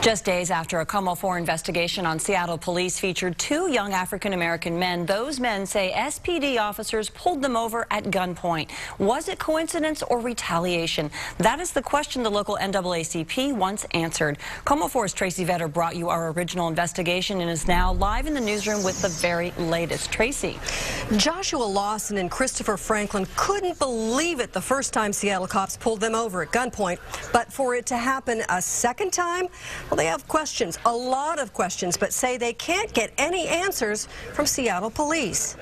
Just days after a Como 4 investigation on Seattle police featured two young African-American men, those men say SPD officers pulled them over at gunpoint. Was it coincidence or retaliation? That is the question the local NAACP once answered. Como 4's Tracy Vetter brought you our original investigation and is now live in the newsroom with the very latest. Tracy. Joshua Lawson and Christopher Franklin couldn't believe it the first time Seattle cops pulled them over at gunpoint. But for it to happen a second time, well, they have questions, a lot of questions, but say they can't get any answers from Seattle police.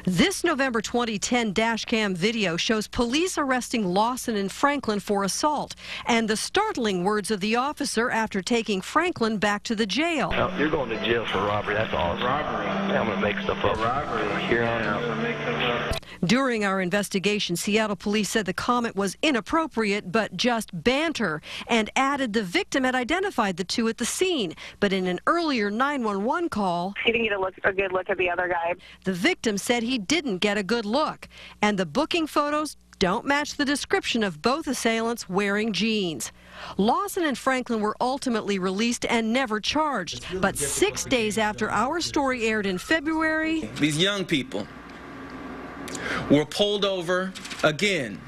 This November 2010 dashcam video shows police arresting Lawson and Franklin for assault and the startling words of the officer after taking Franklin back to the jail. Oh, you're going to jail for robbery, that's all. Robbery. I'm going to make stuff up. Robbery. Here on. During our investigation, Seattle police said the comment was inappropriate but just banter and added the victim had identified the two at the scene. But in an earlier 911 call, he didn't get a good look at the other guy. The victim said he didn't get a good look, and the booking photos don't match the description of both assailants wearing jeans. Lawson and Franklin were ultimately released and never charged. But 6 days after our story aired in February, these young people were pulled over again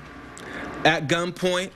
at gunpoint,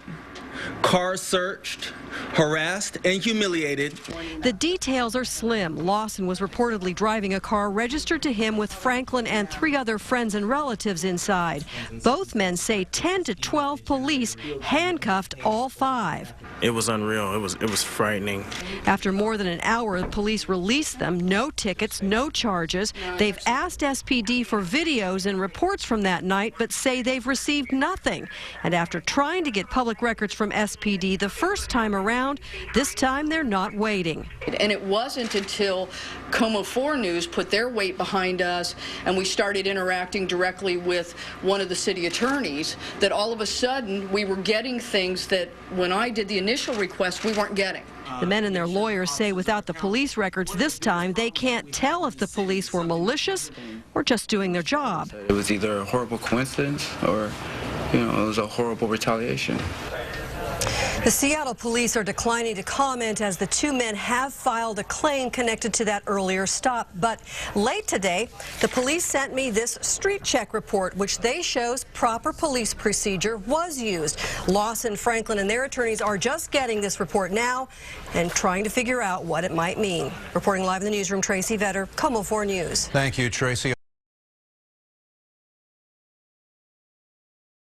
cars searched, harassed and humiliated. The details are slim. Lawson was reportedly driving a car registered to him with Franklin and 3 other friends and relatives inside. Both men say 10 to 12 police handcuffed all 5. It was unreal. It was frightening. After more than an hour, the police released them. No tickets, no charges. They've asked SPD for videos and reports from that night, but say they've received nothing. And after trying to get public records from SPD the first time around, this time they're not waiting. And it wasn't until Como 4 News put their weight behind us and we started interacting directly with one of the city attorneys that all of a sudden we were getting things that when I did the initial request we weren't getting. The men and their lawyers say without the police records this time, they can't tell if the police were malicious or just doing their job. It was either a horrible coincidence or, it was a horrible retaliation. The Seattle police are declining to comment as the 2 men have filed a claim connected to that earlier stop. But late today, the police sent me this street check report, which they shows proper police procedure was used. Lawson, Franklin, and their attorneys are just getting this report now and trying to figure out what it might mean. Reporting live in the newsroom, Tracy Vetter, Como 4 News. Thank you, Tracy.